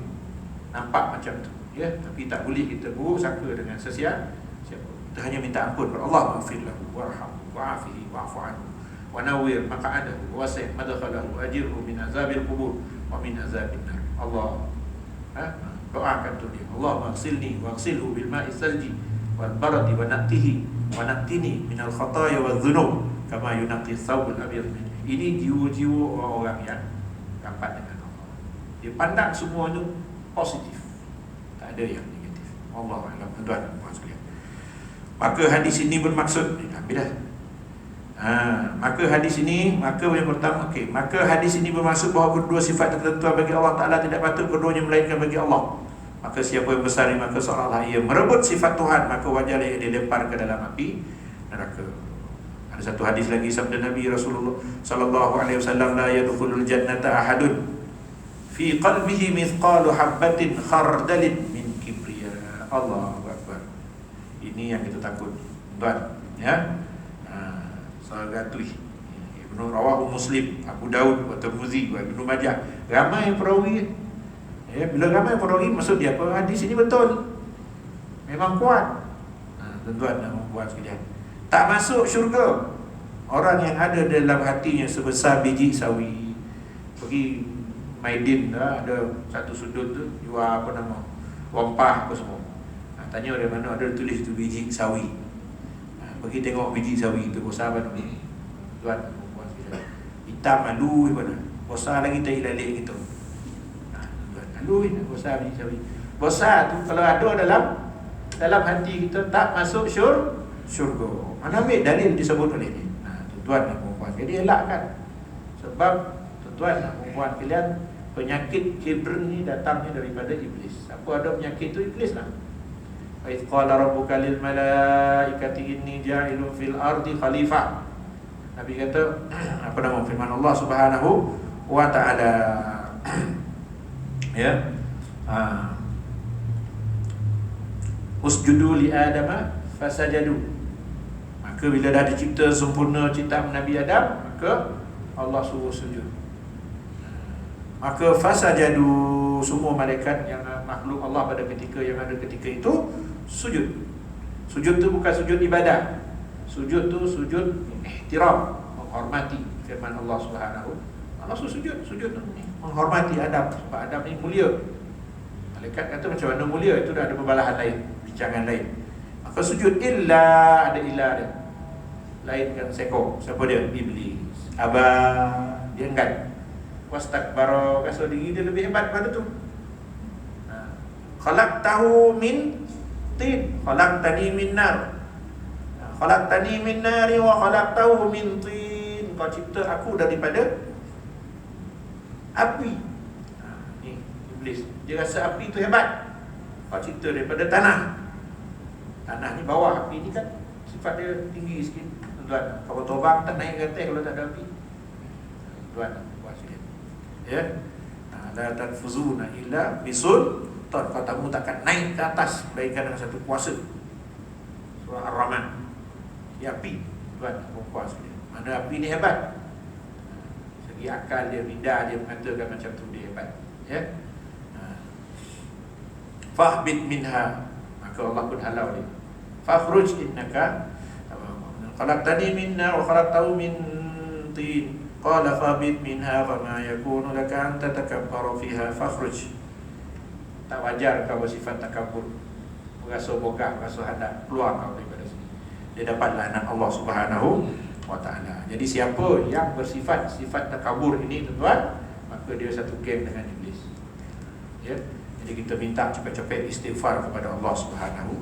nampak macam tu, ya, tapi tak boleh kita buruk sangka dengan siapa. Kita hanya minta ampun kepada Allah, maghfir lahu warhamhu wa'afihi wa'fu anhu wa nawwir maq'adahu wa wasi' madkhalahu ajirhu min azabil qubur wa min azabin nar. Allah doakan tu dia, Allah maghsilni waghsilhu bil ma'i salji wal baradi wa naqtihi wa naqtini min al khataya wal dhunub kama yunaqi thawbul abyad. Ini jiwa-jiwa orang-orang yang rapat dengan Allah. Dia pandang semua itu positif, tak ada yang negatif. Allah alam, tuan-tuan dan puan sekalian. Maka hadis ini bermaksud, ambil dah. Maka hadis ini, maka yang pertama, maka hadis ini bermaksud bahawa kedua sifat tertentu bagi Allah Ta'ala tidak patut keduanya melainkan bagi Allah. Maka siapa yang bersari, maka seolah-olah ia merebut sifat Tuhan, maka wajarlah ia dilempar ke dalam api neraka. Ada satu hadis lagi sabda Nabi Rasulullah sallallahu alaihi wasallam, la yadkhulul jannata ahadun fi qalbihi mithqalu habbatin khardalin min kibriya. Allahu akbar. Ini yang kita takut, tuan, ya. Sagatui Ibnu Rawahu Muslim, Abu Daud, wa Tirmizi, wa Ibnu Majah. Ramai perawi. Ya, bila ramai perawi maksud dia apa? Hadis ini betul. Memang kuat. Tuan-tuan dan puan sekalian, tak masuk syurga orang yang ada dalam hatinya sebesar biji sawi. Pergi Maidin dah, ada satu sudut tu jual apa nama, wampah apa semua. Tanya dari mana, ada tulis tu biji sawi. Pergi tengok biji sawi itu besar apa tu? Tuan, puan sekalian, hitam malu mana? Besar lagi tak ilalik gitu. Malu besar biji sawi. Besar tu kalau ada dalam hati kita tak masuk syurga. Mana ambil dalil disebut oleh ni? Tuan dan puan, jadi elakkan. Sebab tuan dan puan sekalian, penyakit kibr ni datangnya daripada iblis. Apa ada penyakit tu, iblis lah. Wa idh qala rabbuka lil malaikati inni ja'ilun fil ardi khalifah. Nabi kata, apa nama firman Allah Subhanahu wa ta'ala, ya, usjudu li adama fasajadu. Maka bila dah dicipta sempurna ciptaan Nabi Adam, maka Allah suruh sujud. Maka fasajadu, semua malaikat yang makhluk Allah pada ketika yang ada ketika itu sujud. Sujud tu bukan sujud ibadah. Sujud tu sujud ihtiram, menghormati firman Allah Subhanahu. Allah suruh sujud ni menghormati Adam, sebab Adam ni mulia. Malaikat kata macam mana mulia, itu dah ada pembalahan lain, bincangan lain. Maka sujud illa, ada illa dia. Lain kan seko. Siapa dia? Iblis. Abah, dia enggan. Wastakbara, rasa diri dia lebih hebat pada tu. Khalaqtahu min tin, khalaqtani min nar. Khalaqtani min nari wa khalaqtahu min tin. Kau cipta aku daripada api. Ni iblis, dia rasa api tu hebat. Kau cipta daripada tanah. Tanah ni bawah, api ni kan sifat dia tinggi sikit. Tuan, kalau terbang tak naik ke atas kalau tak ada api. Tuan, buat sikit. Ya. La tanfuzuna illa bisul. Tuan, katamu takkan naik ke atas melainkan dengan satu kuasa. Surah Ar-Rahman. Ya, api. Tuan, kuasa dia. Mana api ni hebat. Segi akal dia, lidah dia mengatakan macam tu dia hebat. Ya. Fahbit minha, maka Allah pun halau dia. Fakhruj innaka khalaqtani min nar wa khalaqtahu min tin. Qala fahbit minha fama yakunu laka an tatakabbara fiha fakhruj. Tak wajar kau bersifat takabur, merasa bogah, merasa hendak keluar kau daripada sini. Dia dapat laknat Allah Subhanahu wa ta'ala. Jadi siapa yang bersifat sifat takabur ini, tuan-tuan, maka dia satu geng dengan iblis. Ya. Jadi kita minta cepat-cepat istighfar kepada Allah Subhanahu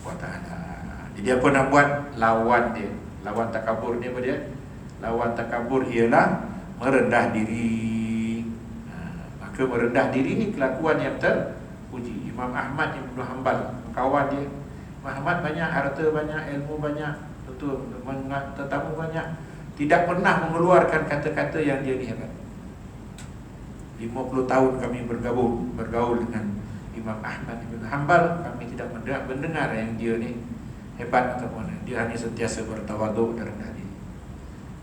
wa ta'ala. Jadi apa nak buat? Lawan dia. Lawan takabur ni apa dia? Lawan takabur ialah merendah diri. Maka merendah diri ni kelakuan yang terpuji. Imam Ahmad Ibn Hanbal, kawan dia, Imam Ahmad banyak harta, banyak ilmu, banyak betul, tetamu banyak, tidak pernah mengeluarkan kata-kata yang dia ni hebat. 50 tahun kami bergaul dengan Imam Ahmad Ibn Hanbal, kami tidak mendengar yang dia ni hebat atau mana. Dia hanya sentiasa bertawaduk dan rendah diri.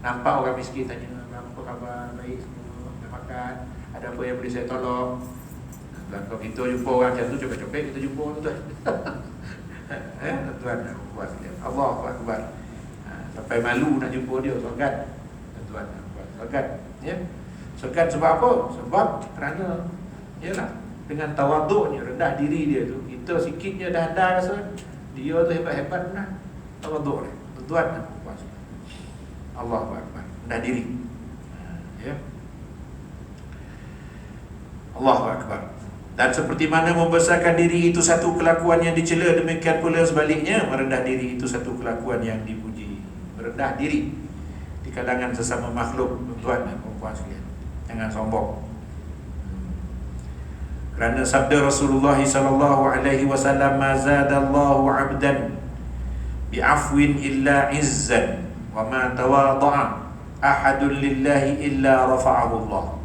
Nampak orang miskin tanya, apa khabar, baik semua, dah makan, ada apa yang boleh saya tolong. Kalau kita jumpa orang macam tu, copet-copet kita jumpa tuan. Tuan buat dia. Allahu Akbar. Sampai malu nak jumpa dia, sogat. Tuan buat sogat, ya. Sogat sebab apa? Sebab kerana yalah, dengan tawaduknya, rendah diri dia tu, kita sikitnya dah rasa dia tu hebat-hebat, nah tawaduk dia. Tuan puas. Allahu Akbar. Rendah diri. Ya. Allahu Akbar. Dan seperti mana membesarkan diri itu satu kelakuan yang dicela, demikian pula sebaliknya merendah diri itu satu kelakuan yang dipuji. Merendah diri di kalangan sesama makhluk, tuan dan puan sekalian. Jangan sombong. Kerana sabda Rasulullah sallallahu alaihi wasallam, "Ma zadallahu 'abdan bi'afwin illa 'izzan wa ma tawadha'a ahadun lillahi illa rafa'ahu Allah."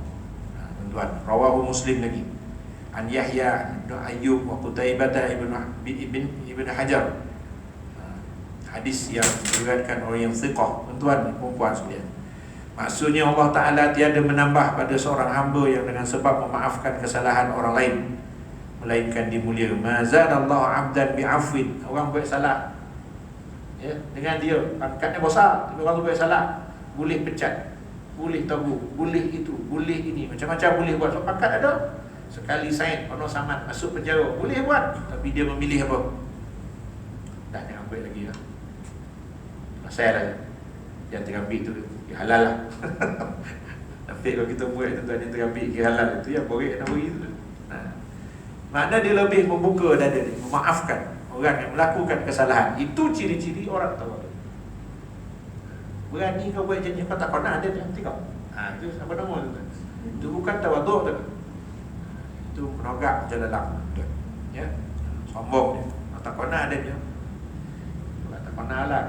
Tuan, rawahu Muslim lagi. An Yahya bin Ayyub wa Qutaibah ibn Hajar. Hadis yang diriwayatkan oleh yang thiqah. Tuan dan puan sekalian. Maksudnya Allah Ta'ala tiada menambah pada seorang hamba yang dengan sebab memaafkan kesalahan orang lain, melainkan dimulia. Ma zadallahu 'abdan bi'afwin. Orang buat salah, ya, dengan dia pangkatnya besar, tapi orang tu buat salah, boleh pecat, boleh tabu, boleh itu, boleh ini, macam-macam boleh buat. So, pangkat ada, sekali sign penuh saman, masuk penjara, boleh buat. Tapi dia memilih apa? Dah jangan buat lagi lah. Pasal lah yang terambil tu ya halal lah. Tapi kalau kita buat tuan yang terambil ya halal, itu yang borek nak beri tu. Makna dia lebih membuka dada dia, memaafkan orang yang melakukan kesalahan. Itu ciri-ciri orang tawaduk. Berani kau buat janji kau tak pernah ada nanti kau. Itu apa nama tu? Itu bukan tawaduk tu. Itu menogak jalalang. Ya. Sombong dia. Tak pernah ada dia. Tak pernah lah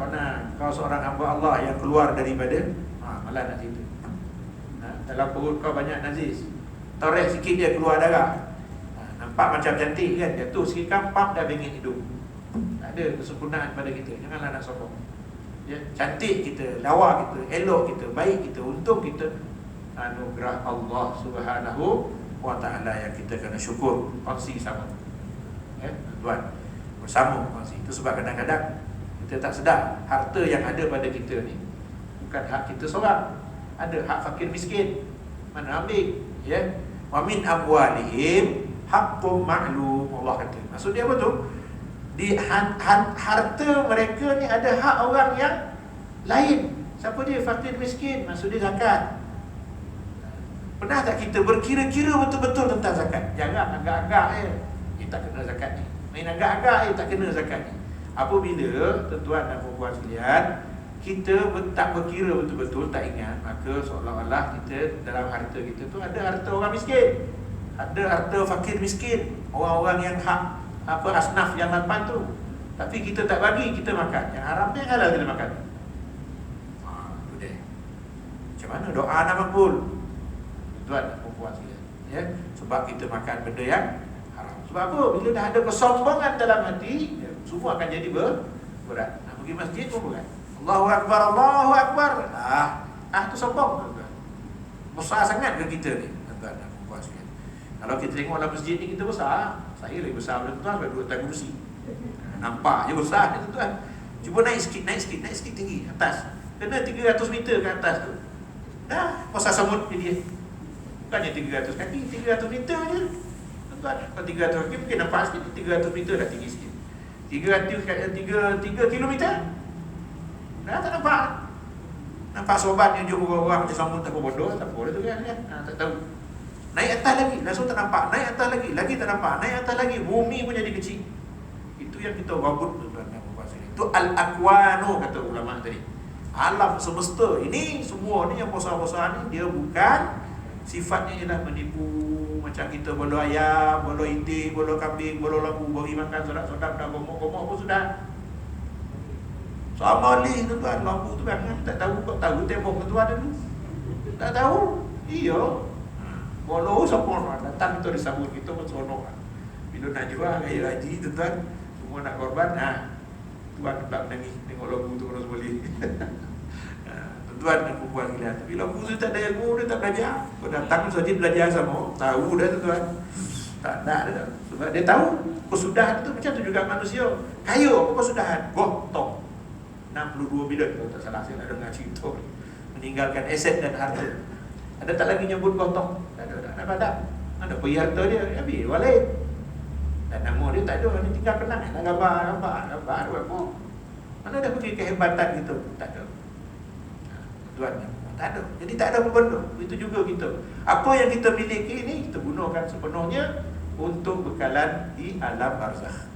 kau seorang hamba Allah yang keluar daripada malah nak cerita. Dalam perut kau banyak najis. Toreh sikit dia keluar darah. Nampak macam cantik kan, jatuh sikit kampap dah bengit hidung. Tak ada kesempurnaan pada kita. Janganlah nak sombong. Ya, cantik kita, lawa kita, elok kita, baik kita, untung kita, anugerah Allah Subhanahu wa Ta'ala yang kita kena syukur. Kongsi sama. Ya, tuan, bersama kongsi. Itu sebab kadang-kadang kita tak sedar harta yang ada pada kita ni bukan hak kita seorang. Ada hak fakir miskin. Mana ambil? Ya. Wa min amwalihim haqqum ma'lum. Allah kata. Maksud dia apa tu? Di harta mereka ni ada hak orang yang lain. Siapa dia? Fakir miskin. Maksud dia zakat. Pernah tak kita berkira-kira betul-betul tentang zakat? Jangan agak-agak je tak kena zakat ni. Main agak-agak tak kena zakat ni. Apabila tuan dan puan sekalian kita tak berkira betul-betul, tak ingat, maka seolah-olah kita dalam harta kita tu ada harta orang miskin, ada harta fakir miskin, orang-orang yang hak asnaf yang lapan tu. Tapi kita tak bagi, kita makan. Yang haram ni halal kita makan. Udah. Macam mana doa nak makbul? Tuan dan puan sekalian. Ya, sebab kita makan benda yang haram. Sebab apa? Bila dah ada kesombongan dalam hati, semua akan jadi berat. Nak pergi masjid pun berat. Allahu Akbar, Allahu Akbar. Tu sombong, tuan. Besar sangat ke kita ni, tuan dan puan sekalian. Kalau kita tengok dalam masjid ni kita besar. Saya lebih besar daripada tuan, sampai 2 tangga kursi. Nampak je besar ni tuan. Cuba naik sikit tinggi atas. Kena 300 meter ke atas tu. Dah pasal semut dia. Bukannya 300 kaki, 300 meter je. Tuan, kalau 300 kaki mungkin nampak sikit, 300 meter dah tinggi sikit. 3 kilometer dah tak nampak. Nampak sobat yang jumpa orang macam sambut tak bodoh, tak apa tu kan, tak tahu. Naik atas lagi, langsung tak nampak. Naik atas lagi tak nampak. Naik atas lagi, bumi pun jadi kecil. Itu yang kita rabut tu tuan. Itu al-akwanu kata ulama tadi. Alam semesta ini semua ni yang besar-besar ni dia bukan sifatnya ialah menipu. Macam kita bolo ayam, bolo itik, bolo kambing, bolo lembu, bagi makan sodak-sodak, dah gomok-gomok pun sudah. Sama lih tu tuan, lembu tu kan tak tahu, kau tahu tembok tu ada tu. Tak tahu. Iya. Bolo siapa datang tu disambut kita pun seronok. Bila nak jual raya haji tu tuan, semua nak korban, tuan tak menangis tengok lembu tu terus boleh. Tuan dan perempuan sekalian. Tapi lembu tu tak ada ilmu, dia tak belajar. Kau datang saja belajar sama, tahu dah tu tuan. Tak nak dah. Sebab dia tahu kesudahan tu macam tu juga manusia. Kaya apa kesudahan? Gotong 62 bilion kalau tak salah, saya nak dengar cerita. Meninggalkan aset dan harta. Ada tak lagi nyebut gotong? Tak ada, nak padat. Ada pergi harta dia, habis balik. Dan nama dia tak ada, ni tinggal kenang. Nak gambar apa. Mana dah pergi kehebatan kita? Tak ada. Tuan, tak ada. Jadi tak ada benda. Itu juga kita. Apa yang kita miliki ini kita gunakan sepenuhnya untuk bekalan di alam barzakh,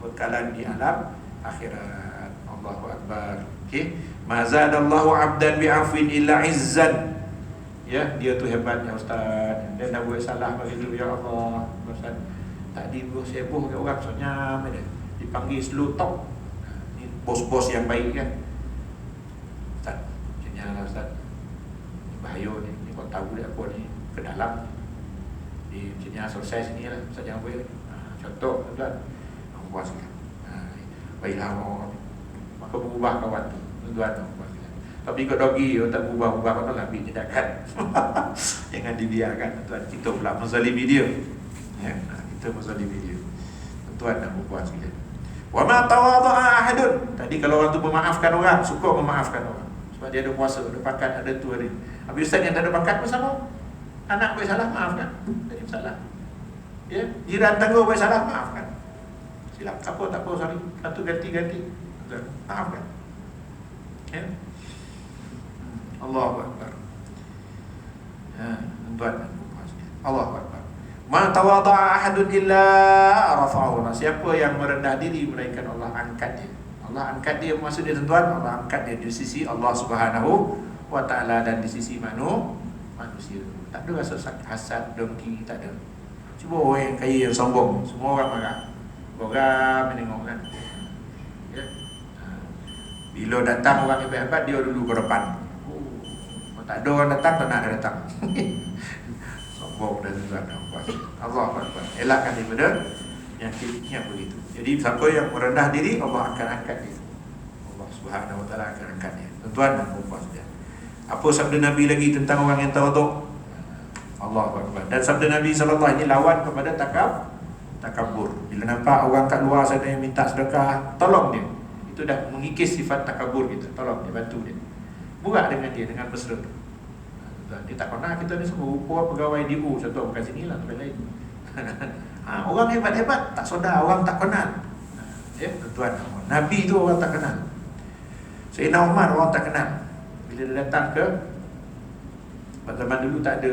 bekalan di alam akhirat. Allahu akbar. Okey, ma zadallahu 'abdan bi'afwin illa 'izzan. Ya, dia tu hebat ya ustaz. Dia dah buat salah begitu ya Allah. Ustaz, tadi bos seboh ke orang senyam dia. Dipanggil slow talk. Ni bos-bos yang baik kan. Ustaz, senyam ustaz. Ni bahaya ni. Ni kau tahu dia apa ni ke dalam. Di senyam selesai sini lah. Ustaz jangan boleh. Contoh tuan. Puas kan. Baiklah orang. Maka berubah kawan tu. Tuan puas. Tapi kalau dogi tak berubah-ubah kau nak ambil tindakan. Jangan dibiarkan tuan. Kita pula menzalimi dia. Ya, kita menzalimi dia. Tuan nak berbuat sikit. Wa ma tawadha'a ahadun. Tadi kalau orang tu memaafkan orang, suka memaafkan orang. Sebab dia ada kuasa, ada pangkat, ada tu hari. Habis ustaz yang tak ada pangkat pun sama. Anak buat salah maafkan. Tak ada masalah. Ya, jiran tangga buat salah maafkan. Silap apa tak apa sorry. Satu ganti-ganti. Maafkan. Ya. Allahu akbar. Tuan Allahu akbar. Ma tawadha'a ahadun illa rafa'ahu. Siapa yang merendah diri melainkan Allah angkat dia. Allah angkat dia maksudnya tuan, Allah angkat dia di sisi Allah Subhanahu wa taala dan di sisi manusia. Tak ada rasa hasad, dengki, tak ada. Cuba orang yang kaya yang sombong, semua orang marah. Orang menengok kan. Ya. Bila datang orang hebat-hebat dia dulu ke depan. Tak ada orang datang, tak nak ada datang. Sombong dan tuan Allah Akbar. Elakkan daripada yang begitu. Jadi siapa yang merendah diri, Allah akan angkat dia. Allah Subhanahu wa taala akan angkat dia. Tuan dan puan dia. Apa sabda Nabi lagi tentang orang yang tawaduk? Allah Akbar. Dan sabda Nabi sallallahu alaihi wasallam ini lawan kepada takabur. Bila nampak orang kat luar sana yang minta sedekah, tolong dia. Itu dah mengikis sifat takabur kita. Tolong dia, bantu dia. Buka dengan dia dengan mesra. Dia tak pernah kita ni semua rupa pegawai DU contoh bukan sini lah tempat lain. Orang hebat-hebat tak sedar, orang tak kenal. Ya, tuan. Nabi tu orang tak kenal. Sayyidina Umar orang tak kenal. Bila dia datang ke zaman dulu tak ada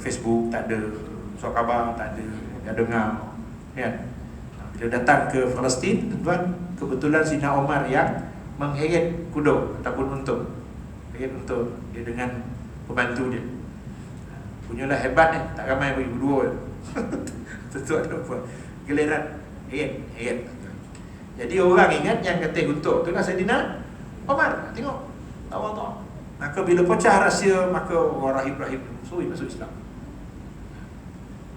Facebook, tak ada surat khabar, tak ada dengar. Kan? Bila datang ke Palestin, tuan, kebetulan Sayyidina Umar yang mengheret kuda ataupun unta. Untuk dia dengan pembantu dia. Punyalah hebat ni, tak ramai bagi berdua. Tentu ada apa. Giliran heret. Jadi orang ingat yang kata untuk tu lah Saidina Umar. Tengok tawaduk. Maka bila pecah rahsia, maka orang rahib-rahib masuk Islam.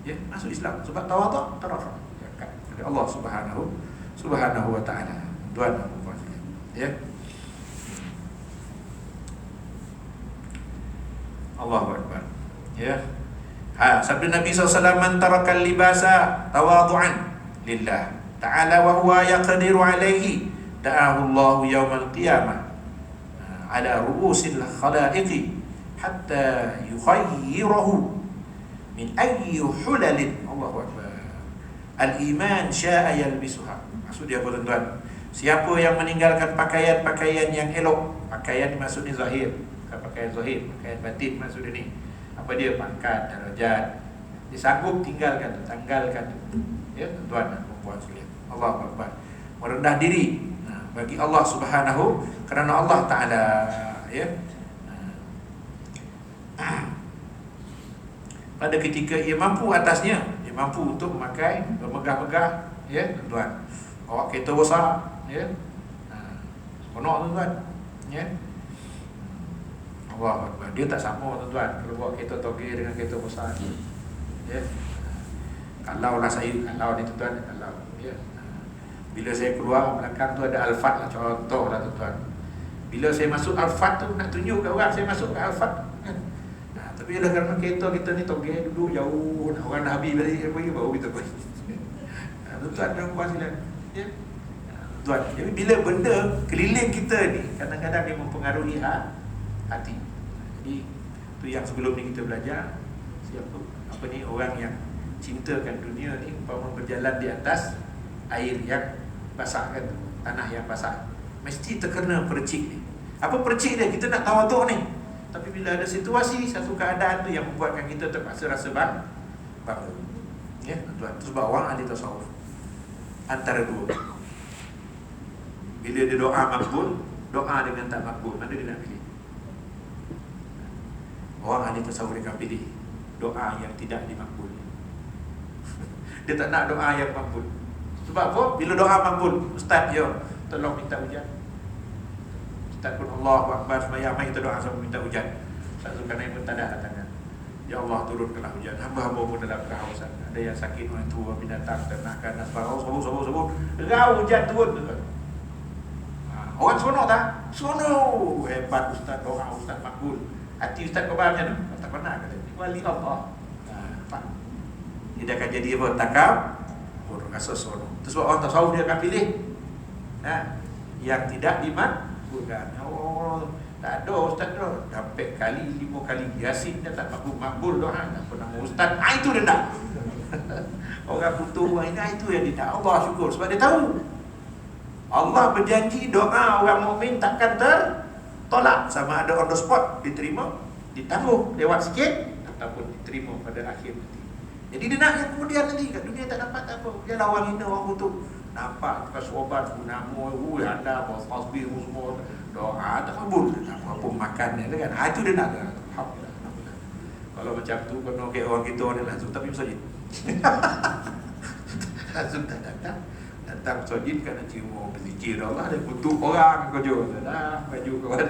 Ya, masuk Islam sebab tawaduk tarafa. Ya, Allah Subhanahu wa taala. Tuan dan puan. Ya. Allahu Akbar. Ya. Sabda Nabi SAW, man tarakal libasa tawadu'an lillah ta'ala wa huwa yaqdiru alaihi da'ahu Allah yawmal qiyamah ala ru'usil khalaiqi hatta yukhayyirahu min ayyi hulalin. Allahu Akbar. Al-iman sya'a yalbisuha. Maksud dia apa tuan-tuan? Siapa yang meninggalkan pakaian-pakaian yang elok, pakaian maksudnya zahir, pakaian zahir, pakaian batin maksudnya ni. Apa dia? Pangkat, darajat. Dia sanggup tanggalkan tu. Ya, tuan dan puan sekalian. Allahu Akbar. Merendah diri bagi Allah Subhanahu kerana Allah Taala, ya. Pada ketika ia mampu atasnya, dia mampu untuk memakai bermegah-megah, ya, tuan. Bawa kereta besar, ya. Seronok tuan, ya. Allah Akbar. Dia tak sama tuan-tuan kalau bawa kereta toge dengan kereta besar. Ya. Kalau lah saya kalau ni tuan, kalau ya. Bila saya keluar belakang tu ada Alphard lah, contoh lah tuan. Bila saya masuk Alphard tu nak tunjuk kat orang saya masuk ke Alphard. Tapi dah kerana kereta kita ni toge duduk jauh, orang dah habis balik pergi baru kita pergi. Tuan dan puan sekalian. Ya. Tuan, jadi bila benda keliling kita ni kadang-kadang dia mempengaruhi hati. Jadi tu yang sebelum ni kita belajar siapa apa ni orang yang cintakan dunia ni umpama berjalan di atas air yang basah tanah yang basah mesti terkena percik ni. Apa percik dia? Kita nak tawaduk ni. Tapi bila ada situasi, satu keadaan tu yang membuatkan kita terpaksa rasa bangga. Ya, tuan. Itu sebab orang ahli tasawuf antara dua. Bila dia doa makbul, doa dengan tak makbul, mana dia nak pilih? Orang ahli tasawuf dia akan pilih doa yang tidak dimakbul. Dia tak nak doa yang makbul. Sebab apa? Bila doa makbul, ustaz, ya, tolong minta hujan. Ustaz pun Allahu Akbar, semayang mai kita doa sampai minta hujan. Ustaz Zulkarnain pun tak ada tangan. Ya Allah, turunkanlah hujan. Hamba-hamba pun dalam kehausan. Ada yang sakit, orang tua, binatang, ternakan, dan sebagainya. Sabut. Rau hujan turun. Orang seronok tak? Seronok. Hebat ustaz, doa ustaz makbul. Hati ustaz kau macam mana? Tak pernah kata. Wali Allah. Dia dah akan jadi apa? Takab. Rasa seronok. Itu sebab orang tasawuf dia akan pilih yang tidak dimakbulkan. Oh, tak ada ustaz tu. Dapat kali 5 kali Yasin dia tak makbul doa. Tak pernah ustaz. Itu dia nak. Orang butuh ini itu yang dia nak. Allah syukur sebab dia tahu Allah berjanji doa orang mukmin takkan tertolak, sama ada on the spot diterima, ditangguh lewat sikit ataupun diterima pada akhir nanti. Jadi dia nak yang kemudian nanti kat dunia tak dapat tak apa. Dia lawan hina orang butuh. Nampak kas obat gunamo, anda bos tasbih semua doa tak kabul. Apa makan dia kan. Itu dia nak. Alhamdulillah. Kalau macam tu kena ke orang kita ni langsung tapi masjid. Langsung tak datang masjid kerana cuma berzikir Allah dan butuh orang kerja. Dah baju kawan.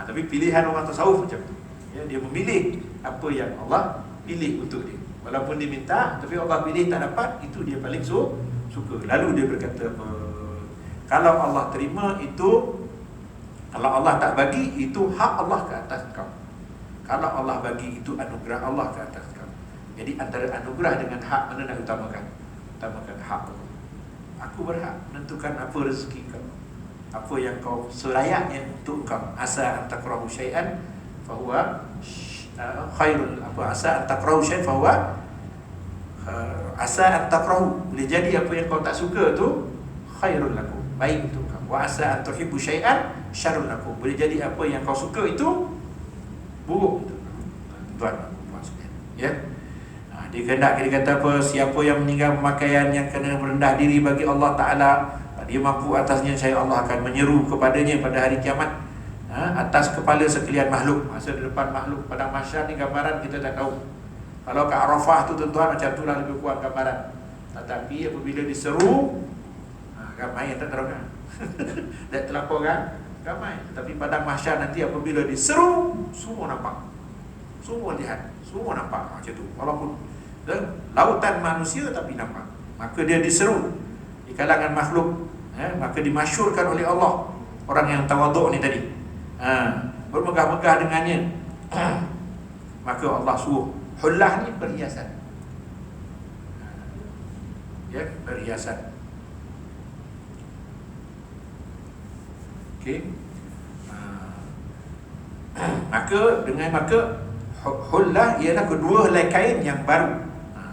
Tapi pilihan orang tasawuf macam tu. Ya, dia memilih apa yang Allah pilih untuk dia. Walaupun dia minta, tapi Allah pilih tak dapat, itu dia paling suka. Lalu dia berkata apa? Kalau Allah terima itu, kalau Allah tak bagi, itu hak Allah ke atas kau. Kalau Allah bagi, itu anugerah Allah ke atas kau. Jadi antara anugerah dengan hak, mana nak utamakan? Utamakan hak Allah. Aku berhak menentukan apa rezeki kau, apa yang kau selayaknya untuk kau. Asa antakrahu syai'an fahuwa khairul, apa asa antakrahu syai'an fahuwa asa antakrahu, boleh jadi apa yang kau tak suka tu khairul lakum, baik untuk kau. Wa asa antuhibbu syai'an syarrul lakum, boleh jadi apa yang kau suka itu buruk untuk kau. Tuan maksudnya ya. Dia kata apa? Siapa yang meninggal pemakaian yang kena merendah diri bagi Allah Ta'ala, dia mampu atasnya, saya Allah akan menyeru kepadanya pada hari kiamat atas kepala sekalian makhluk. Masa di depan makhluk padang mahsyar ni gambaran kita tak tahu. Kalau ke Arafah tu tuan-tuan macam tu lah lebih kuat gambaran. Tetapi apabila diseru ramai yang tak tahu kan. Tak terlampau kan? Ramai. Tetapi padang mahsyar nanti apabila diseru, semua nampak, semua lihat, semua nampak macam tu. Walaupun lautan manusia tapi nampak. Maka dia diseru di kalangan makhluk, maka dimasyurkan oleh Allah orang yang tawaduk ni tadi, bermegah-megah dengannya. Maka Allah suruh hullah ni perhiasan, ya, perhiasan. Okey. Maka hullah ialah kedua helai kain yang baru,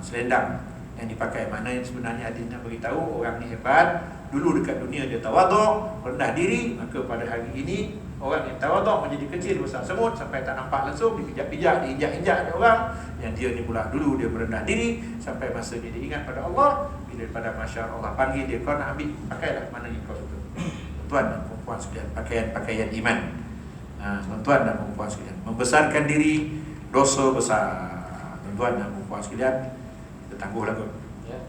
selendang yang dipakai. Mana yang sebenarnya hadis nak beritahu orang ni hebat. Dulu dekat dunia dia tawaduk, rendah diri. Maka pada hari ini orang yang tawaduk menjadi kecil besar semut sampai tak nampak langsung, dipijak-pijak, diinjak-injak dia orang. Yang dia ni pula dulu dia merendah diri sampai masa dia ingat pada Allah. Bila pada masyarakat Allah panggil dia, kau nak ambil, pakailah mana yang kau suka. Tuan dan perempuan sekalian, pakaian iman. Tuan dan perempuan sekalian, membesarkan diri dosa besar. Tuan dan perempuan sekalian, kita tangguhlah kot, ya.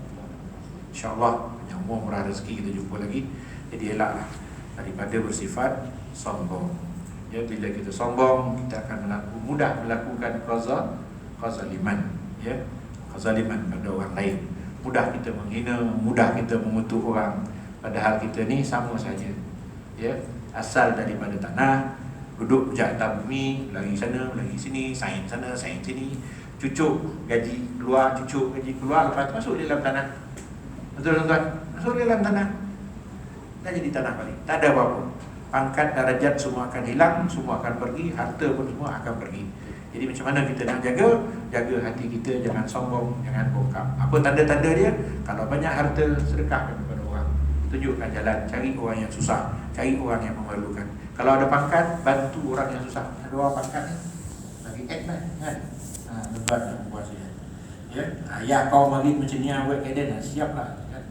InsyaAllah yang umur murah rezeki kita jumpa lagi. Jadi elaklah daripada bersifat sombong. Ya, bila kita sombong, kita akan mudah melakukan kezaliman, ya, kezaliman pada orang lain. Mudah kita menghina, mudah kita mengutuk orang, padahal kita ni sama saja, ya, asal daripada tanah, duduk di atas bumi, lagi sana, lagi sini, sain sana, sain sini, cucuk gaji keluar, cucuk gaji keluar, lepas tu masuk di dalam tanah. Betul tuan-tuan? Masuk di dalam tanah, dah jadi tanah balik. Tak ada apa-apa. Pangkat, darajat semua akan hilang, semua akan pergi, harta pun semua akan pergi. Jadi macam mana kita nak jaga hati kita, jangan sombong, jangan bongkar. Apa tanda-tanda dia? Kalau banyak harta, sedekahkan kepada orang, tunjukkan jalan, cari orang yang susah. cari orang yang memerlukan. Kalau ada pangkat, bantu orang yang susah. Ada orang pangkat ni lagi act kan. Tuan dan puan sekalian. Ya, ayah kau mari macam ni awak kaden siaplah kan.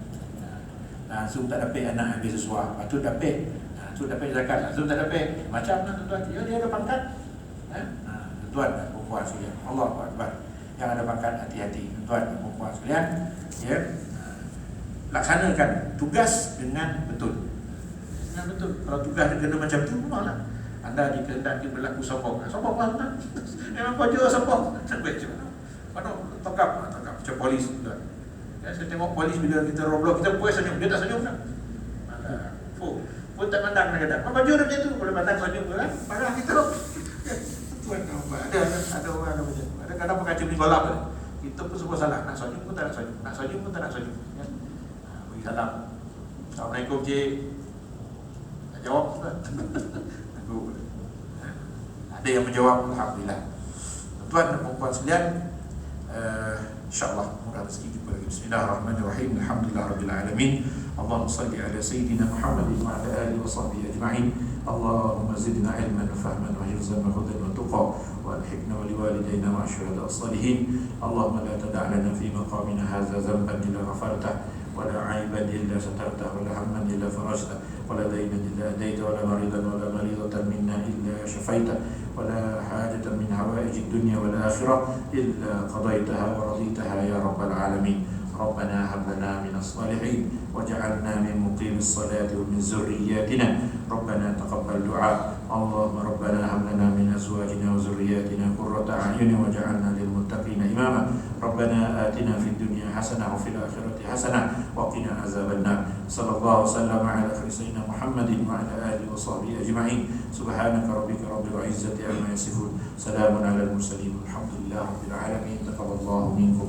Langsung tak dapat anak habis sesuai. Patut dapat. Langsung dapat zakat, langsung tak dapat. Macamlah tuan. Dia ada pangkat. Tuan dan puan sekalian. Allahu Akbar. Yang ada pangkat hati-hati. Tuan dan puan sekalian. Ya. Laksanakan tugas dengan betul. Dengan betul. Kalau tugas dia kena macam tu, memanglah anda dikehendaki berlaku sombong. Sombong mana? Memang kau jual sombong. Sampai macam mana? Mana tangkap macam polis tuan. Ya, saya tengok polis bila kita roblok, kita puas senyum, dia tak senyum kan? Pun tak pandang kadang-kadang. Apa baju dia macam tu? Boleh pandang senyum kan? Marah kita. Tuan ada orang macam tu. Ada kadang pakai cumi golap ni. Kita pun semua salah. Nak senyum pun tak nak senyum. Nak senyum pun tak nak senyum. Ya. Bagi salam. Assalamualaikum cik. Tak jawab tuan. Ada yang menjawab, alhamdulillah. Tuan dan puan sekalian, insya-Allah mudah rezeki kita lagi. Bismillahirrahmanirrahim. Alhamdulillahirabbil alamin. Allahumma salli ala sayyidina Muhammadin wa ala alihi wa sahbihi ajma'in. Allahumma zidna ilman wa fahman wa hifzan wa hudan wa tuqa wa alhiqna wa liwalidayna wa syuhada as-salihin. Allahumma la tada' lana fi maqamina hadza dhanban illa ghafartah wa la 'aiban illa satartah wa la hamman illa farajtah wa la daynan illa adayta wa la maridan wa la maridatan minna illa shafaitah wa la hajatan min hawaij ad-dunya wal akhirah illa qadaytaha wa raditaha ya rabbal alamin. ربنا هب لنا من الصالحين وجعلنا من مقيم الصلاة ومن ذرياتنا ربنا تقبل دعاء اللهم ربنا هب لنا من أزواجنا وذرياتنا قرة أعين وجعلنا للمتقين إماما ربنا آتنا في الدنيا حسنة وفي الآخرة حسنة وقنا عذاب النار صلى الله وسلم على سيدنا محمد وعلى آله وصحبه أجمعين سبحانك ربك رب العزة عما يصفون سلام على المرسلين والحمد لله رب العالمين تقبل الله منكم